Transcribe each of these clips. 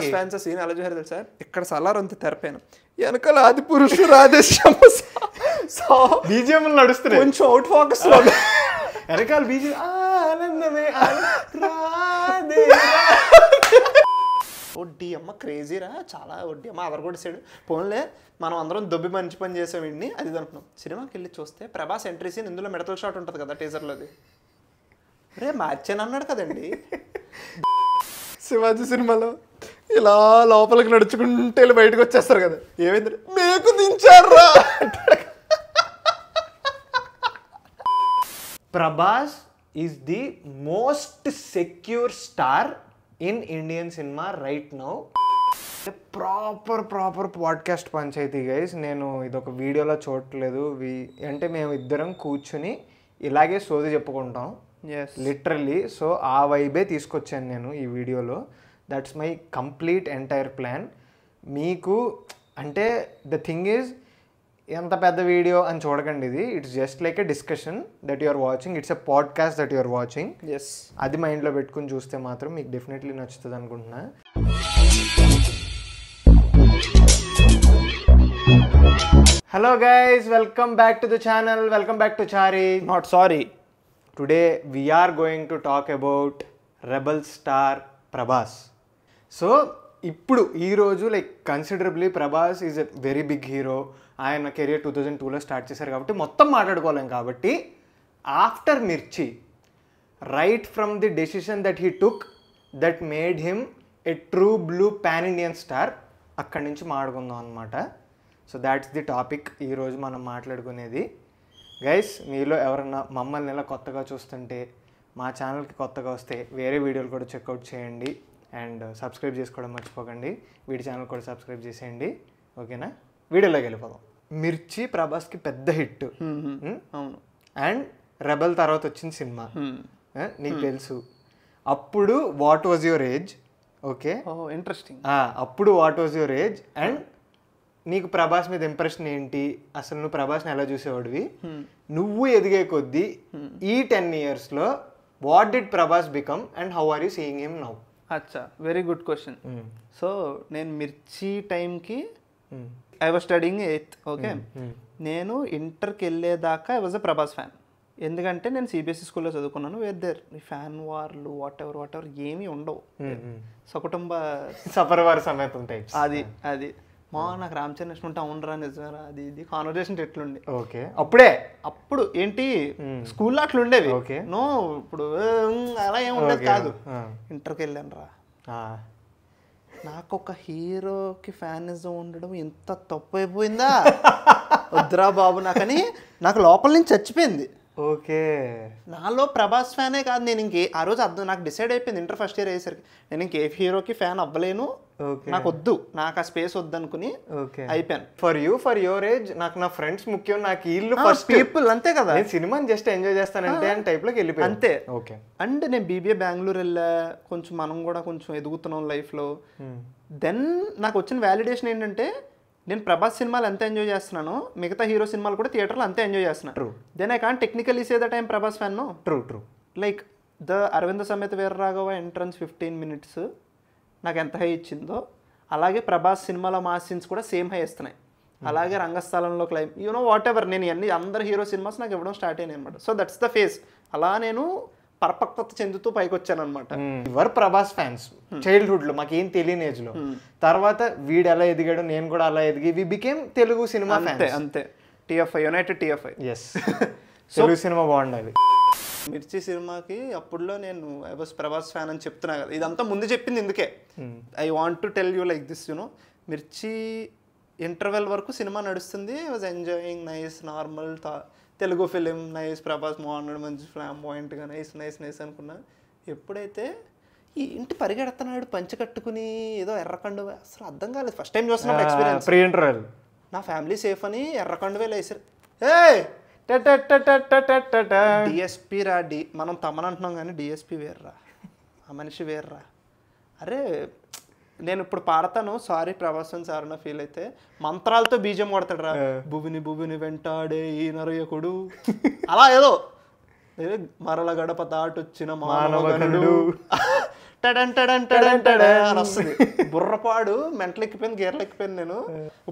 Fans scene ఎలా చూసారు తెలుసా? ఇక్కడ సలార్ అంత తెరపైన వెనకాల ఆది పురుషు రాధేశ్యామ బీజిఎం నడుస్తున్నాయి, కొంచెం అవుట్ ఫోకస్ లో వెనకాల బీజిఎం ఆనందమే వడ్డీ అమ్మ క్రేజీరా, చాలా వడ్డీ అమ్మ అదర్ కూడా సైడ్ పోన్లే. మనం అందరం దొబ్బి మంచి పని చేసాం వీడిని అది అనుకున్నాం. సినిమాకి వెళ్ళి చూస్తే ప్రభాస్ ఎంట్రీ సీన్ ఇందులో మిడతల షాట్ ఉంటుంది కదా టీజర్లోది. రే మార్చాను అన్నాడు కదండి శివాజీ సినిమాలో ఇలా లోపలికి నడుచుకుంటే బయటకు వచ్చేస్తారు కదా, ఏమైంది మేకు దించారా. Prabhas is the most secure star in Indian cinema right now. Proper podcast panchayati guys. నేను ఇదొక వీడియోలో చూడట్లేదు, అంటే మేము ఇద్దరం కూర్చుని ఇలాగే సోది చెప్పుకుంటాం లిటరల్లీ. సో ఆ వైబే తీసుకొచ్చాను నేను ఈ వీడియోలో. That's my complete entire plan. మీకు అంటే ద థింగ్ ఈజ్ ఎంత పెద్ద వీడియో అని చూడకండి, ఇది it's just like a discussion that you are watching. It's a podcast that you are watching. అది మైండ్లో పెట్టుకుని చూస్తే మాత్రం మీకు డెఫినెట్లీ నచ్చుతుంది అనుకుంటున్నా. Hello guys, welcome back to the channel, welcome back to Chari not sorry. Today we are going to talk about rebel star Prabhas. So ఇప్పుడు ఈరోజు like considerably Prabhas is a very big hero. ఆయన కెరియర్ 2002లో start చేశారు కాబట్టి మొత్తం మాట్లాడుకోలేం. కాబట్టి after మిర్చి, right from the decision that he took that made him a true blue pan Indian star, అక్కడి నుంచి మాట్లాడుకుందాం అనమాట. సో దాట్స్ ది టాపిక్ ఈరోజు మనం మాట్లాడుకునేది. గైస్, మీలో ఎవరన్నా మమ్మల్ని ఇలా కొత్తగా చూస్తుంటే, మా ఛానల్కి కొత్తగా వస్తే వేరే వీడియోలు కూడా చెక్అవుట్ చేయండి అండ్ సబ్స్క్రైబ్ చేసుకోవడం మర్చిపోకండి. వీడి ఛానల్ కూడా సబ్స్క్రైబ్ చేసేయండి, ఓకేనా? వీడియోలోకి వెళ్ళిపోదాం. మిర్చి ప్రభాస్కి పెద్ద హిట్, అవును. అండ్ రెబల్ తర్వాత వచ్చిన సినిమా నీకు తెలుసు. అప్పుడు what was your age? Okay, interesting. అప్పుడు what was your age and నీకు ప్రభాస్ మీద ఇంప్రెషన్ ఏంటి? అసలు నువ్వు ప్రభాస్ని ఎలా చూసేవాడివి? నువ్వు ఎదిగే కొద్దీ ఈ 10 yearsలో what did Prabhas become and how are you seeing him now? అచ్చా, వెరీ గుడ్ క్వశ్చన్. సో నేను మిర్చి టైంకి I was studying 8th. Okay, నేను ఇంటర్కి వెళ్ళేదాకా I was a Prabhas fan. ఎందుకంటే నేను సిబిఎస్ఈ స్కూల్లో చదువుకున్నాను. Wear there fan వార్లు what ever ఏమీ ఉండవు. సకుటుంబ సపరివార సమేతం టైప్స్. అది నాకు రామచరణ్ ఇష్టం ఉంటే అవునరా నిజమేరా అది ఇది కాన్వర్జేషన్ ఎట్లుండే. ఓకే, అప్పుడు ఏంటి స్కూల్లో అట్లా ఉండేవి. ఓకే, నో ఇప్పుడు అలా ఏమి ఉండేది కాదు. ఇంటర్కి వెళ్ళాను రా, నాకు ఒక హీరోకి ఫ్యానిజం ఉండడం ఎంత తప్పు అయిపోయిందా వద్దురా బాబు నాకని నాకు లోపల నుంచి చచ్చిపోయింది. ఓకే, నాలో ప్రభాస్ ఫ్యానే కాదు, నేను ఆ రోజు నాకు డిసైడ్ అయిపోయింది ఇంటర్ ఫస్ట్ ఇయర్ అయ్యేసరికి నేను ఇంకే హీరోకి ఫ్యాన్ అవ్వలేను, నాకు వద్దు, నాకు ఆ స్పేస్ వద్దు అనుకుని అయిపోయాను. ఫర్ యువర్ ఏజ్ నాకు నా ఫ్రెండ్స్ ముఖ్యం, నాకు వీళ్ళు ఫస్ట్ పీపుల్ అంతే కదా, నేను సినిమాని జస్ట్ ఎంజాయ్ చేస్తానంటే అని టైప్లోకి వెళ్ళిపోయి అంతే. ఓకే, అండ్ నేను బీబీఏ బెంగళూరు వెళ్ళా, కొంచెం మనం కూడా కొంచెం ఎదుగుతున్నాం లైఫ్లో. దెన్ నాకు వచ్చిన వ్యాలిడేషన్ ఏంటంటే నేను ప్రభాస్ సినిమాలు ఎంత ఎంజాయ్ చేస్తున్నాను, మిగతా హీరో సినిమాలు కూడా థియేటర్లో అంతే ఎంజాయ్ చేస్తున్నాను. Then I can't technically say that I'm Prabhas fan. True. Like the Aravinda Sametha Veeraraghava entrance 15 minutes నాకు ఎంత హై ఇచ్చిందో, అలాగే ప్రభాస్ సినిమాలో మాస్ సీన్స్ కూడా సేమ్ హై ఇస్తున్నాయి. అలాగే రంగస్థలంలో క్లైమ్ వాట్ ఎవర్ నేను అందరు హీరో సినిమాస్ నాకు ఇవ్వడం స్టార్ట్ అయినాయి అనమాట. So that's the face. అలా నేను పరపక్వత చెందుతూ పైకి వచ్చాను అనమాట. ఎవరు ప్రభాస్ ఫ్యాన్స్ చైల్డ్హుడ్ లో మాకేం తెలియని ఏజ్ లో, తర్వాత వీడు ఎలా ఎదిగాడు నేను కూడా అలా ఎదిగి we became Telugu cinema fans. అంతే TFI, united TFI. Yes, Telugu cinema బాగుండాలి. మిర్చి సినిమాకి అప్పుడులో నేను ఐ వాజ్ ప్రభాస్ ఫ్యాన్ అని చెప్తున్నా కదా, ఇదంతా ముందు చెప్పింది ఎందుకే. I want to tell you like this. మిర్చి ఇంటర్వెల్ వరకు సినిమా నడుస్తుంది. I was enjoying, nice normal Telugu film, nice Prabhas బాగున్నాడు, మంచి ఫ్లామ్ పాయింట్గా నైస్ అనుకున్నా. ఎప్పుడైతే ఈ ఇంటి పరిగెడుతున్నాడు పంచి కట్టుకుని ఏదో ఎర్రకండువే, అసలు అర్థం కాలేదు ఫస్ట్ టైం చూస్తున్నప్పుడు ఎక్స్పీరియన్స్. ప్రీ ఇంటర్వెల్ నా ఫ్యామిలీ సేఫ్ అని ఎర్రకండువే వేసారు. డిఎస్పీ రా, మనం తమన్ అంటున్నాం కానీ డిఎస్పీ వేర్రా, ఆ మనిషి వేర్రా. అరే నేను ఇప్పుడు పాడతాను, సారీ ప్రభాస్ అని సార్ నా ఫీల్ అయితే, మంత్రాలతో బీజం కొడతాడు రా, భువిని వెంటాడే ఈ నరయకుడు అలా ఏదో మరల గడప దాటొచ్చిన మానవగనుడు టడన్ టడన్ టడన్ టడన్ అని వస్తుంది. బుర్రపాడు మెంటల్ ఎక్కిపోయింది, గేర్లు ఎక్కిపోయింది. నేను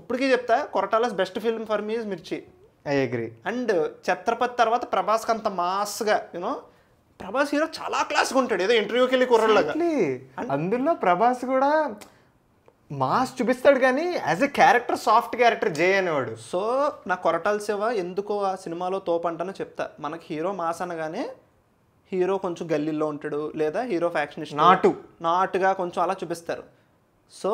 ఇప్పటికీ చెప్తా, Koratala's best film for me is Mirchi. I agree. And Chhatrapati తర్వాత ప్రభాస్కి అంత మాస్గా యూనో, ప్రభాస్ హీరో చాలా క్లాస్గా ఉంటాడు, ఏదో ఇంటర్వ్యూకి వెళ్ళి కుర్రలాగా. అందులో ప్రభాస్ కూడా మాస్ చూపిస్తాడు కానీ as a character soft character జే అనేవాడు. సో నా కొరటాల శివ ఎందుకో ఆ సినిమాలో తోపంటానో చెప్తా. మనకి హీరో మాస్ అనగానే హీరో కొంచెం గల్లీలో ఉంటాడు, లేదా హీరో ఫ్యాక్షనిస్ట్ నాటుగా కొంచెం అలా చూపిస్తారు. సో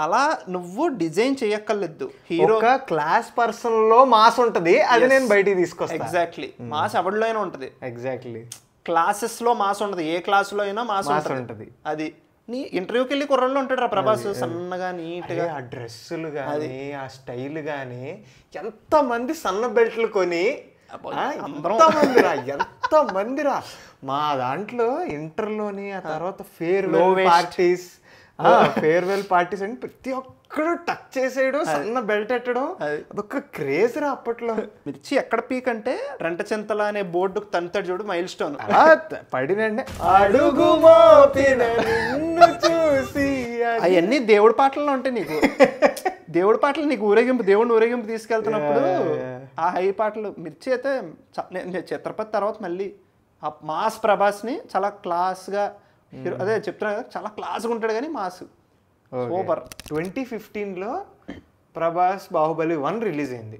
అలా నువ్వు డిజైన్ చేయక్కర్లేదు. హీరో క్లాస్ పర్సన్ లో మాస్ ఉంటది, అది నేను బయటికి తీసుకొస్తా. ఎగ్జాక్ట్లీ, మాస్ ఎవరిలో అయినా ఉంటది. ఎగ్జాక్ట్లీ, క్లాసెస్ లో మాస్ ఉండదు, ఏ క్లాస్ లో అయినా మాస్ ఉంటది. అది నీ ఇంటర్వ్యూకి వెళ్ళి కుర్రల్లో ఉంటాడు రా ప్రభాస్, సన్నగా నీట్గా. ఆ డ్రెస్సులు కానీ ఆ స్టైల్ కానీ, ఎంత మంది సన్న బెల్ట్లు కొని, ఎంత మందిరా. మా దాంట్లో ఇంటర్లోని ఆ తర్వాత ఫేర్వెల్ పార్టీస్ అని ప్రతి ఒక్కడు టచ్ చేసాడు, సన్న బెల్ట్ ఎట్టడం, అదొక క్రేజ్ రా అప్పట్లో. మిర్చి ఎక్కడ పీక్ అంటే రెంటచింతల అనే బోర్డు తంతాడు చూడు, మైల్ స్టోన్ పడినండి అడుగు మోపిన నిన్ను చూసి. అవన్నీ దేవుడి పాటల్లో ఉంటాయి నీకు. దేవుడి పాటలు నీకు ఊరేగింపు, దేవుడిని ఊరేగింపు తీసుకెళ్తున్నప్పుడు ఆ హై పాటలు. మిర్చి అయితే ఛత్రపతి తర్వాత మళ్ళీ ఆ మాస్ ప్రభాస్ని చాలా క్లాస్గా హీరో, అదే చెప్తున్నా కదా, చాలా క్లాస్గా ఉంటాడు కానీ మాస్ సూపర్. 2015లో ప్రభాస్ బాహుబలి 1 రిలీజ్ అయింది.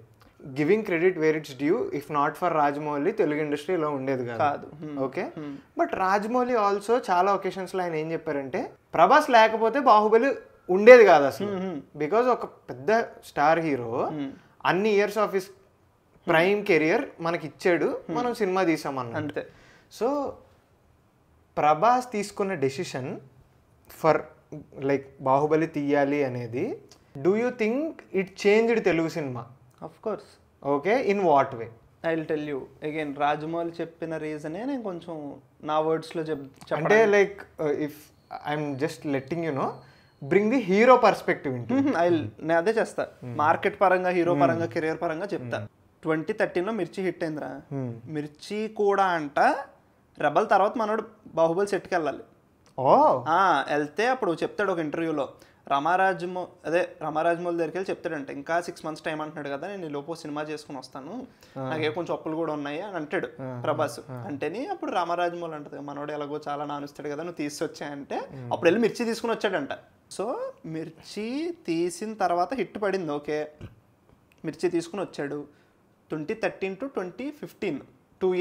Giving credit where it's due, if not for Rajamouli Telugu ఇండస్ట్రీలో ఉండేది కాదు. ఓకే, బట్ రాజమౌళి ఆల్సో చాలా ఒకేషన్స్లో ఆయన ఏం చెప్పారంటే, ప్రభాస్ లేకపోతే బాహుబలి ఉండేది కాదు అసలు. బికాజ్ ఒక పెద్ద స్టార్ హీరో అన్ని years of his prime career మనకి ఇచ్చాడు, మనం సినిమా తీసామన్న అంతే. సో ప్రభాస్ తీసుకున్న డెసిషన్ ఫర్ లైక్ బాహుబలి తీయాలి అనేది, do you think it changed Telugu cinema? Of course. Okay, in what way? I will tell you again. Rajamouli చెప్పిన రీజనే నేను కొంచెం నా వర్డ్స్లో అంటే like if I'm just letting you know, bring the hero perspective into. నేను అదే చేస్తా, మార్కెట్ పరంగా, హీరో పరంగా, కెరియర్ పరంగా చెప్తా. 2013లో మిర్చి హిట్ అయిందిరా. మిర్చి కూడా అంట రెబల్ తర్వాత మనోడు బాహుబలి సెట్కి వెళ్ళాలి. వెళ్తే అప్పుడు చెప్తాడు ఒక ఇంటర్వ్యూలో, రామారాజమౌళి దగ్గరికి వెళ్ళి చెప్తాడంట, ఇంకా 6 months టైం అంటున్నాడు కదా, నేను లోపు సినిమా చేసుకుని వస్తాను, నాకే కొంచెం అప్పులు కూడా ఉన్నాయి అని అంటాడు ప్రభాస్. అంటేని అప్పుడు రామారాజమౌళి అంటది, మనోడు ఎలాగో చాలా నానుస్తాడు కదా, నువ్వు తీసుకొచ్చాయంటే అప్పుడు వెళ్ళి మిర్చి తీసుకుని వచ్చాడంట. సో మిర్చి తీసిన తర్వాత హిట్ పడింది. ఓకే, మిర్చి తీసుకుని వచ్చాడు. 2013 to 2015 2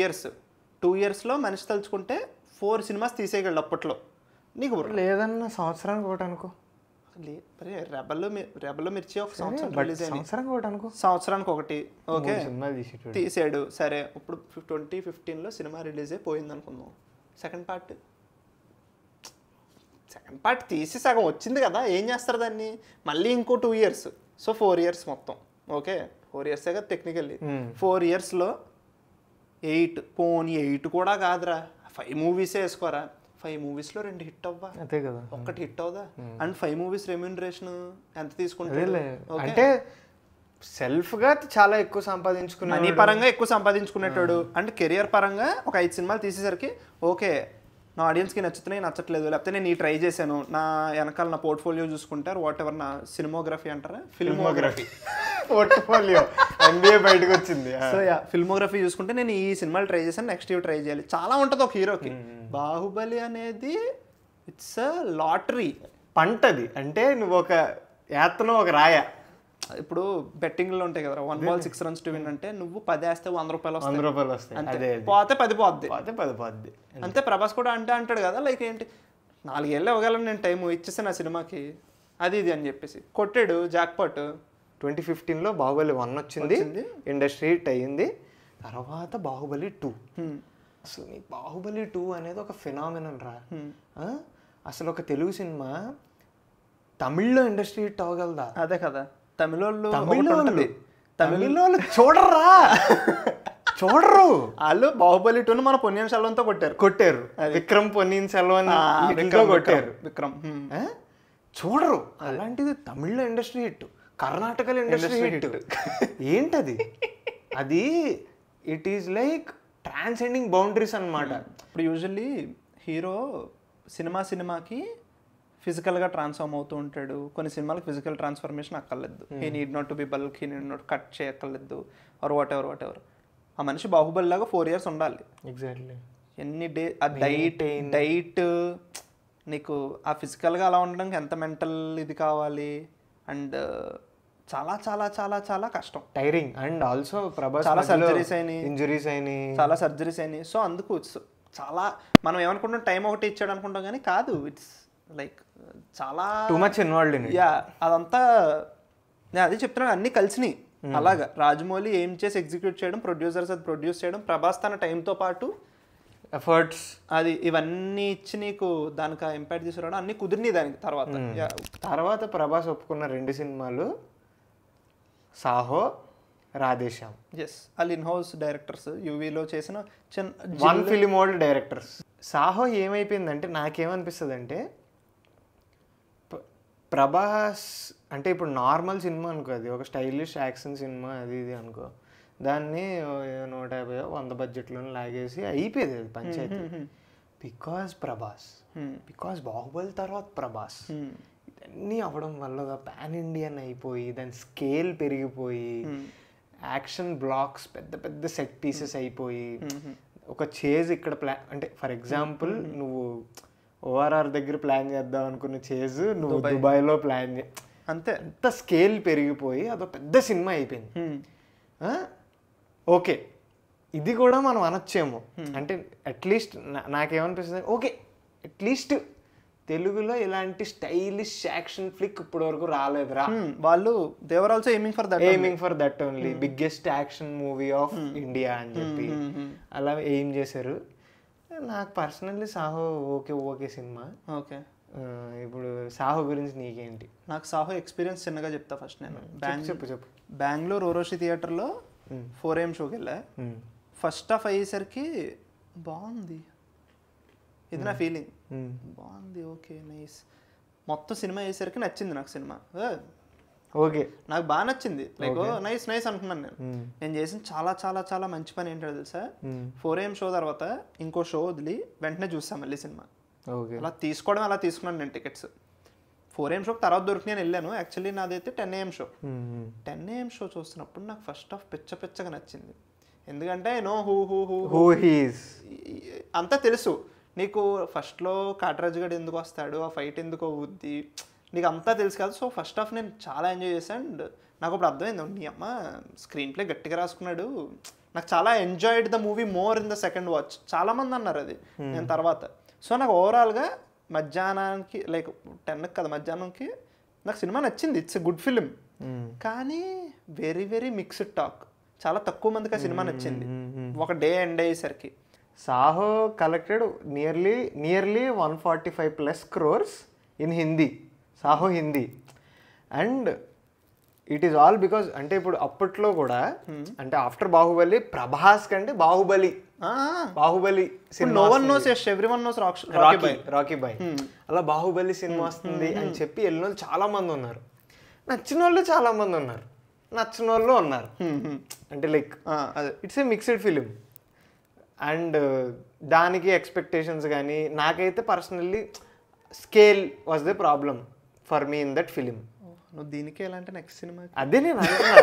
yearsలో మనిషి తలుచుకుంటే 4 cinemas తీసేయగలడు అప్పట్లో. నీకు లేదన్న సంవత్సరానికి ఒకటి అనుకో. రెబల్లో మిర్చి ఒక సంవత్సరం రిలీజ్ అయింది, సంవత్సరానికి ఒకటి. ఓకే, తీసాడు. సరే, ఇప్పుడు 2015లో సినిమా రిలీజ్ అయిపోయింది అనుకుందాం. సెకండ్ పార్ట్ తీసి సగం వచ్చింది కదా, ఏం చేస్తారు దాన్ని మళ్ళీ ఇంకో 2 years. సో 4 years మొత్తం. ఓకే, 4 years కదా టెక్నికల్లీ. 4 yearsలో 8, పోనీ 8 కూడా కాదురా, 5 movies వేసుకోరా. 5 moviesలో 2 హిట్ అవ్వా, అంతే కదా, ఒక్కటి హిట్ అవుదా? అండ్ 5 movies రెమ్యూనరేషన్ ఎంత తీసుకుంటాడు అంటే సెల్ఫ్ గా చాలా ఎక్కువ సంపాదించుకున్నాడు, మనీ పరంగా ఎక్కువ సంపాదించుకునేటాడు. అంటే కెరియర్ పరంగా ఒక 5 సినిమాలు తీసేసరికి ఓకే, నా ఆడియన్స్కి నచ్చుతున్నాయి, నచ్చట్లేదు, లేకపోతే నేను ఈ ట్రై చేశాను, నా వెనకాల నా పోర్ట్ఫోలియో చూసుకుంటారు, వాట్ ఎవర్, నా సినిమోగ్రఫీ అంటారా, ఫిల్మోగ్రఫీ పోర్ట్ఫోలియో MBA బయటకు వచ్చింది. సో ఫిల్మోగ్రఫీ చూసుకుంటే నేను ఈ సినిమాలు ట్రై చేశాను, నెక్స్ట్ ఇవి ట్రై చేయాలి, చాలా ఉంటుంది ఒక హీరోకి. బాహుబలి అనేది ఇట్స్ అ లాటరీ పంటది. అంటే నువ్వు ఒక యాత్రలో ఒక రాయ. ఇప్పుడు బెట్టింగ్లో ఉంటాయి కదా, 1 ball 6 runs to win అంటే నువ్వు 10 వేస్తే 100 రూపాయలు వస్తాయి, పోతే 10 పోద్ది. అంతే ప్రభాస్ కూడా అంటాడు కదా, లైక్ ఏంటి 4 ఏళ్ళు ఇవ్వగలను నేను, టైం ఇచ్చేసాను ఆ సినిమాకి, అది ఇది అని చెప్పేసి కొట్టాడు జాక్పాట్. 2015లో బాహుబలి 1 వచ్చింది, ఇండస్ట్రీ హిట్ అయ్యింది. తర్వాత బాహుబలి 2. అసలు నీ బాహుబలి 2 అనేది ఒక ఫినామినల్ రా. అసలు ఒక తెలుగు సినిమా తమిళ్లో ఇండస్ట్రీ హిట్ అవ్వగలదా? అదే కదా, తమిళోళ్ళు చూడరు. వాళ్ళు బాహుబలి 2 మన పొన్నియిన్ సెల్వంతో కొట్టారు. విక్రమ్ పొన్నియిన్ సెల్వన్ కొట్టారు. విక్రమ్ చూడరు. అలాంటిది తమిళ్లో ఇండస్ట్రీ హిట్, కర్ణాటకలో ఇండస్ట్రీ హిట్. ఏంటది? అది it is like transcending boundaries అన్నమాట. ఇప్పుడు యూజువల్లీ హీరో సినిమాకి ఫిజికల్గా ట్రాన్స్ఫార్మ్ అవుతూ ఉంటాడు. కొన్ని సినిమాలకు ఫిజికల్ ట్రాన్స్ఫర్మేషన్ అక్కర్లేదు. He need not to be bulk, he need not cut చేయక్కర్లేదు ఆర్ వాట్ ఎవర్. ఆ మనిషి బాహుబలి లాగా 4 years ఉండాలి. ఎగ్జాక్ట్లీ. ఎన్ని ఆ డైట్ నీకు ఆ ఫిజికల్గా అలా ఉండడానికి ఎంత మెంటల్ ఇది కావాలి. అండ్ చాలా చాలా చాలా చాలా కష్టం, టైరింగ్. అండ్ ఆల్సో ప్రభాస్ చాలా సర్జరీస్ అయినాయి, ఇంజరీస్ అయినాయి, చాలా సర్జరీస్ అయినాయి. సో అందుకు చాలా మనం ఏమనుకుంటాం టైం ఒకటి ఇచ్చాడు అనుకుంటాం, కానీ కాదు, ఇట్స్ లైక్ చాలా too much involved in it. Yeah అదంతా నేను అది చెప్తున్నాను, అన్నీ కలిసినాయి. అలాగా రాజమౌళి ఏం చేసి ఎగ్జిక్యూట్ చేయడం, ప్రొడ్యూసర్స్ అది ప్రొడ్యూస్ చేయడం, ప్రభాస్ తన టైంతో పాటు ఎఫర్ట్స్ అది ఇవన్నీ ఇచ్చి నీకు దానికి ఇంపాక్ట్ తీసుకురావడం అన్నీ కుదిరినాయి దానికి తర్వాత ప్రభాస్ ఒప్పుకున్న 2 సినిమాలు సాహో, రాధేశ్యామ్. ఎస్, వాళ్ళు ఇన్ హౌస్ డైరెక్టర్స్, యూవీలో చేసిన one film old directors. Saaho ఏమైపోయిందంటే నాకేమనిపిస్తుంది అంటే ప్రభాస్ అంటే ఇప్పుడు నార్మల్ సినిమా అనుకో, అది ఒక స్టైలిష్ యాక్షన్ సినిమా అది ఇది అనుకో, దాన్ని 150-100 బడ్జెట్లో లాగేసి అయిపోయేది అది పంచాయతీ. బికాజ్ ప్రభాస్, బికాజ్ బాహుబలి తర్వాత ప్రభాస్ ఇవన్నీ అవ్వడం వల్ల పాన్ ఇండియన్ అయిపోయి దాని స్కేల్ పెరిగిపోయి యాక్షన్ బ్లాక్స్ పెద్ద పెద్ద సెట్ పీసెస్ అయిపోయి ఒక చేజ్ ఇక్కడ ప్లాన్ అంటే ఫర్ ఎగ్జాంపుల్ నువ్వు ఓఆర్ఆర్ దగ్గర ప్లాన్ చేద్దాం అనుకున్న చేజ్ నువ్వు దుబాయ్లో ప్లాన్ అంతే, అంత స్కేల్ పెరిగిపోయి అదొక పెద్ద సినిమా అయిపోయింది. ఓకే, ఇది కూడా మనం అనొచ్చేమో. అంటే అట్లీస్ట్ నాకేమనిపిస్తుంది, ఓకే అట్లీస్ట్ తెలుగులో ఇలాంటి స్టైలిష్ యాక్షన్ ఫ్లిక్ ఇప్పటి వరకు రాలేదురా. వాళ్ళు they were also aiming for that only biggest action movie of India అని చెప్పి అలా ఎయిమ్ చేశారు. నాకు personally Saaho okay cinema. Okay, ఇప్పుడు సాహో గురించి నీకేంటి? నాకు సాహో ఎక్స్పీరియన్స్ చిన్నగా చెప్తా ఫస్ట్. నేను చెప్పు. బెంగళూరు ఓరోషి థియేటర్లో 4 AM షోకి వెళ్ళా. ఫస్ట్ హాఫ్ అయ్యేసరికి బాగుంది, ఇది నా ఫీలింగ్, బాగుంది, ఓకే నైస్. మొత్తం సినిమా అయ్యేసరికి నచ్చింది నాకు సినిమా. ఓకే, నాకు బాగా నచ్చింది, లైక్ నైస్ అనుకున్నాను. నేను చేసిన చాలా చాలా చాలా మంచి పని ఏంటో తెలుసా, 4 AM షో తర్వాత ఇంకో షో వదిలి వెంటనే చూసాను మళ్ళీ సినిమా. అలా తీసుకున్నాను నేను టికెట్స్. 4 AM షోకి తర్వాత దొరికినాను, వెళ్ళాను. యాక్చువల్లీ నాదైతే 10 AM షో. 10 AM షో చూస్తున్నప్పుడు నాకు ఫస్ట్ హాఫ్ పిచ్చగా నచ్చింది. ఎందుకంటే నో హూ హీస్ అంతా తెలుసు నీకు. ఫస్ట్లో కాటరాజు గడు ఎందుకు వస్తాడు, ఆ ఫైట్ ఎందుకు అవుద్ది, నీకు అంతా తెలుసు కదా. సో ఫస్ట్ హాఫ్ నేను చాలా ఎంజాయ్ చేశాను. అండ్ నాకు అప్పుడు అర్థమైంది, నీ అమ్మ స్క్రీన్ ప్లే గట్టిగా రాసుకున్నాడు. నాకు చాలా enjoyed the movie more in the second watch. చాలామంది అన్నారు అది నేను తర్వాత. సో నాకు ఓవరాల్గా మధ్యాహ్నానికి లైక్ 10కి కదా మధ్యాహ్నంకి నాకు సినిమా నచ్చింది. It's a good film. కానీ వెరీ వెరీ మిక్స్డ్ టాక్. చాలా తక్కువ మందికి ఆ సినిమా నచ్చింది ఒక డే ఎండ్ అయ్యేసరికి. Saaho collected nearly 145+ crores in Hindi, Saaho Hindi. And it is all because అంటే ఇప్పుడు అప్పట్లో కూడా అంటే ఆఫ్టర్ బాహుబలి ప్రభాస్ కంటే బాహుబలి రాకీ బాయ్ అలా బాహుబలి సినిమా వస్తుంది అని చెప్పి వెళ్ళిన వాళ్ళు చాలా మంది ఉన్నారు, నచ్చిన వాళ్ళు చాలా మంది ఉన్నారు, నచ్చిన వాళ్ళు ఉన్నారు. అంటే like it's a mixed film. And దానికి ఎక్స్పెక్టేషన్స్ కానీ నాకైతే personally scale was the problem for me in that film. నువ్వు దీనికి ఎలా అంటే నెక్స్ట్ సినిమా అదే నేను అనుకున్నా.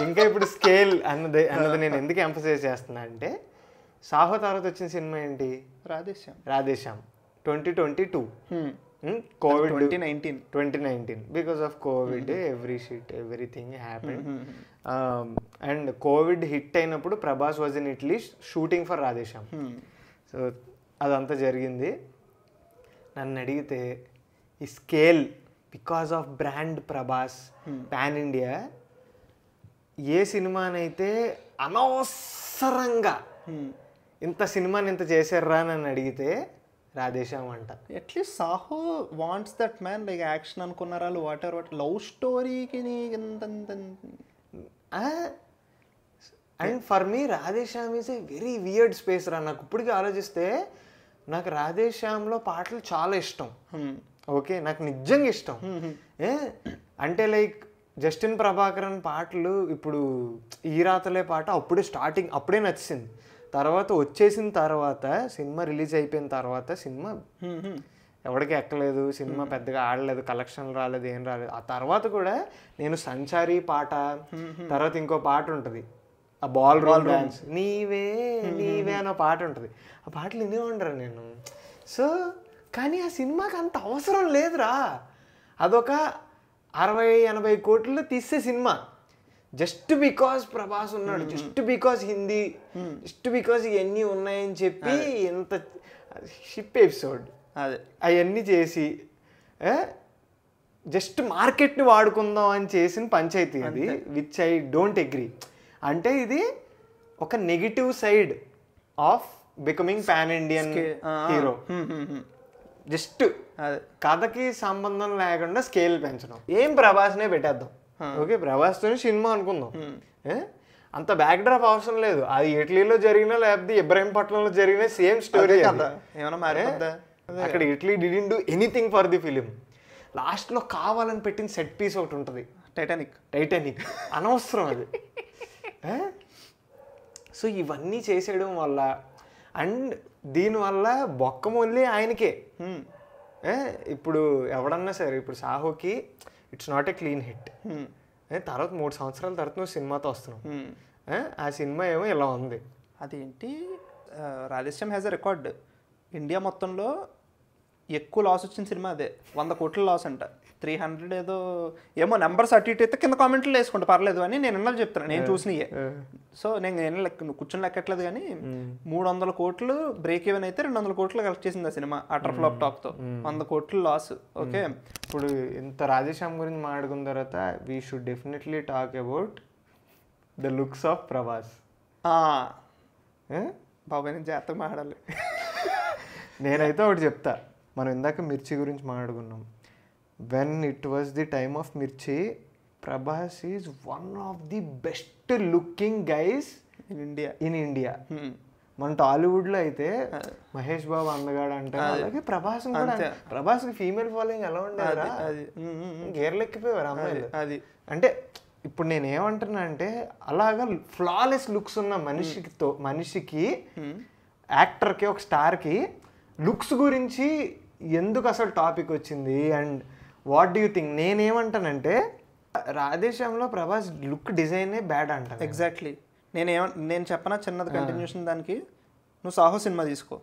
ఇంకా ఇప్పుడు స్కేల్ అన్నది నేను ఎందుకు ఎంఫసైజ్ చేస్తున్నా అంటే సాహో తర్వాత వచ్చిన సినిమా ఏంటి, Radhe Shyam 2022, Covid 2019 because of Covid everything happened. And Covid hit అయినప్పుడు Prabhas was in Italy shooting for Radhe Shyam. So అదంతా జరిగింది. నన్ను అడిగితే ఈ scale because of brand Prabhas pan India ఏ సినిమానైతే అనవసరంగా ఇంత సినిమాని ఇంత చేశారా అని అడిగితే రాధేశ్యామ్ అంట. At least Saaho wants that man like action అనుకున్నారా వాట్ లవ్ స్టోరీకి and for me Radhe Shyam is a very weird space రా. నాకు ఇప్పటికీ ఆలోచిస్తే నాకు రాధేశ్యామ్లో పాటలు చాలా ఇష్టం. ఓకే, నాకు నిజంగా ఇష్టం. అంటే లైక్ జస్టిన్ ప్రభాకరన్ పాటలు ఇప్పుడు ఈ రాతలే పాట అప్పుడే నచ్చింది. తర్వాత వచ్చేసిన తర్వాత సినిమా రిలీజ్ అయిపోయిన తర్వాత సినిమా ఎవరికి ఎక్కలేదు, సినిమా పెద్దగా ఆడలేదు, కలెక్షన్లు రాలేదు, ఏం రాలేదు. ఆ తర్వాత కూడా నేను సంచారి పాట, తర్వాత ఇంకో పాట ఉంటుంది ఆ బాల్ డాన్స్, నీవే నీవే అనే పాట ఉంటుంది. ఆ పాటలు వినే ఉండరు నేను. సో కానీ ఆ సినిమాకి అంత అవసరం లేదురా. అదొక 60-80 కోట్లలో తీసే సినిమా. జస్ట్ బికాజ్ ప్రభాస్ ఉన్నాడు, just because Hindi, just because ఇవన్నీ ఉన్నాయని చెప్పి ఎంత షిప్ ఎపిసోడ్ అదే అవన్నీ చేసి జస్ట్ మార్కెట్ని వాడుకుందాం అని చేసిన పంచాయతీ అది, విచ్ ఐ డోంట్ అగ్రీ. అంటే ఇది ఒక negative side of becoming pan Indian hero. Just కథకి సంబంధం లేకుండా స్కేల్ పెంచడం. ఏం ప్రభాస్నే పెట్టేద్దాం, ఓకే ప్రభాస్తో సినిమా అనుకుందాం, అంత బ్యాక్ డ్రాప్ అవసరం లేదు. అది ఇటలీలో జరిగినా లేకపోతే ఇబ్రాహీంపట్నంలో జరిగిన సేమ్ స్టోరీ కదా. అక్కడ Italy didn't do anything for the film. లాస్ట్లో కావాలని పెట్టిన సెట్ పీస్ ఒకటి ఉంటుంది, టైటానిక్ అనవసరం అది. సో ఇవన్నీ చేసేయడం వల్ల అండ్ దీనివల్ల బొక్క మొదలే ఆయనకే. ఇప్పుడు ఎవడన్నా సరే, ఇప్పుడు సాహోకి it's not a clean hit. తర్వాత 3 సంవత్సరాల తర్వాత నువ్వు సినిమాతో వస్తున్నావు, ఆ సినిమా ఏమో ఇలా ఉంది. అదేంటి Radhe Shyam has a record India మొత్తంలో ఎక్కువ లాస్ వచ్చిన సినిమా అదే. 100 కోట్ల లాస్ అంట, 300 ఏమో నెంబర్స్ అటు ఇటు అయితే కింద కామెంట్లు వేసుకుంటా పర్లేదు అని నేను ఎన్నో చెప్తున్నాను, నేను చూసినయే. సో నేను కూర్చొని లెక్కట్లేదు కానీ 300 కోట్లు బ్రేక్ ఈవెన్ అయితే 200 కోట్లు కలెక్ట్ చేసింది ఆ సినిమా అటర్ ఫ్లాప్ టాక్తో. 100 కోట్లు లాస్. ఓకే, ఇప్పుడు ఇంత రాధేశ్యామ్ గురించి మాట్లాడుకున్న తర్వాత we should definitely talk about the looks of Prabhas. బాబాయ్ నేను జాగ్రత్తగా మాట్లాడాలి. నేనైతే ఒకటి చెప్తా, మనం ఇందాక మిర్చి గురించి మాట్లాడుకున్నాం. When it was the time of Mirchi, Prabhas is one of the best looking guys in India. మన టాలీవుడ్ లో అయితే మహేష్ బాబు అందగాడు అంటారు, అలాగే ప్రభాస్ కూడా. ప్రభాస్ కి ఫీమేల్ ఫాలోయింగ్ ఎలా ఉండేది, గేర్లెక్కిపోయేవారు అమ్మాయిలు. అది అంటే ఇప్పుడు నేను ఏమంటున్నా అంటే అలాగా ఫ్లాలెస్ లుక్స్ ఉన్న మనిషికి యాక్టర్కి, ఒక స్టార్కి లుక్స్ గురించి ఎందుకు అసలు టాపిక్ వచ్చింది and what do you think? నేనేమంటానంటే రాధేశ్యామ్లో ప్రభాస్ లుక్ డిజైనే బ్యాడ్ అంటాను. ఎగ్జాక్ట్లీ. నేను చెప్పనా చిన్నది కంటిన్యూషన్ దానికి. నువ్వు సాహో సినిమా తీసుకో,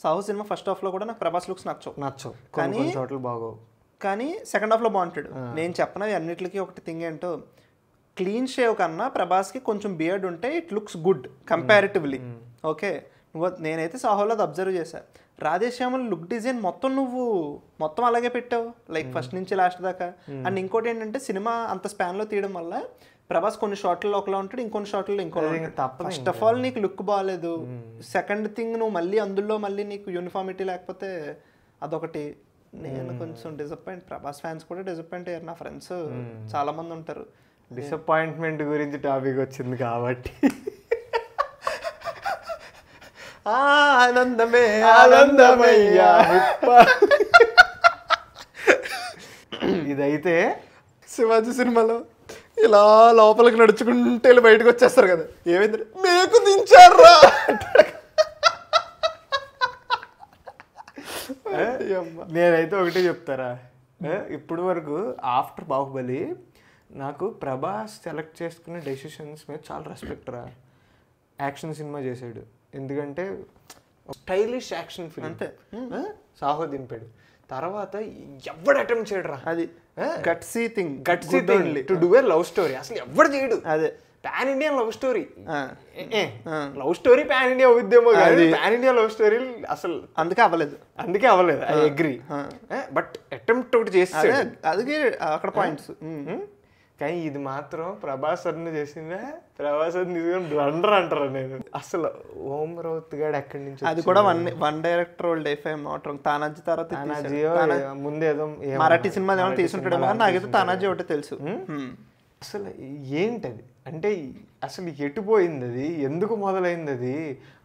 సాహో సినిమా ఫస్ట్ హాఫ్లో కూడా నాకు ప్రభాస్ లుక్స్ నచ్చవు కానీ చోట్ల బాగోవు, కానీ సెకండ్ హాఫ్లో బాగుంటాడు. నేను చెప్పనవి అన్నిటికీ ఒకటి థింగ్ ఏంటో, క్లీన్ షేవ్ కన్నా ప్రభాస్కి కొంచెం బియర్డ్ ఉంటే it looks good comparatively. Okay, నేనైతే సాహోలో అది అబ్జర్వ్ చేశాను. రాధేశ్యామల్ లుక్ డిజైన్ మొత్తం అలాగే పెట్టావు, లైక్ ఫస్ట్ నుంచి లాస్ట్ దాకా. అండ్ ఇంకోటి ఏంటంటే సినిమా అంత స్పాన్లో తీయడం వల్ల ప్రభాస్ కొన్ని షార్ట్లలో ఒకలా ఉంటాడు, ఇంకొన్ని షార్ట్లో ఇంకో. ఫస్ట్ ఆఫ్ ఆల్ నీకు లుక్ బాగాలేదు, సెకండ్ థింగ్ నువ్వు మళ్ళీ అందులో మళ్ళీ నీకు యూనిఫార్మిటీ లేకపోతే అదొకటి. నేను కొంచెం డిసప్పాయింట్. ప్రభాస్ ఫ్యాన్స్ కూడా డిసప్పాయింట్ అయ్యారు, నా ఫ్రెండ్స్ చాలా మంది ఉంటారు. డిసప్పాయింట్మెంట్ గురించి టాపిక్ వచ్చింది కాబట్టి ఆనందమే ఆనందమయ్యా. ఇదైతే శివాజీ సినిమాలో ఇలా లోపలికి నడుచుకుంటే బయటకు వచ్చేస్తారు కదా, ఏమైంది మీకు దించారా. నేనైతే ఒకటే చెప్తారా, ఇప్పుడు వరకు ఆఫ్టర్ బాహుబలి నాకు ప్రభాస్ సెలెక్ట్ చేసుకునే డెసిషన్స్ మీద చాలా రెస్పెక్ట్ రా. యాక్షన్ సినిమా చేశాడు, ఎందుకంటే స్టైలిష్ యాక్షన్ ఫిల్మ్. అంతే, సాహో దింపాడు. తర్వాత ఎవడు అటెంప్ట్ చేయడు రా, అది gutsy thing to do a love story. అసలు ఎవడు చేయడు. అదే pan Indian love story. Love story pan India అవుద్దేమో, పాన్ ఇండియా లవ్ స్టోరీ అసలు అందుకే అవ్వలేదు. I agree. బట్ అటెంప్ట్ ఒకటి చేస్తే అది అక్కడ పాయింట్స్. కానీ ఇది మాత్రం ప్రభాస్ అన్న చేసిందే. ప్రభాస్ అని తీసుకొని బ్లండర్ అంటారు. నేను అసలు ఓం రౌత్ గాడు ఎక్కడి నుంచి, అది కూడా one director old if I'm not wrong. Tanaji తర్వాత ముందేదో మరాఠీ సినిమా ఏమైనా తీసుంటాడేమో, నాకైతే తానాజీ ఒకటే తెలుసు. అసలు ఏంటది అంటే అసలు ఎటుపోయింది అది, ఎందుకు మొదలైంది అది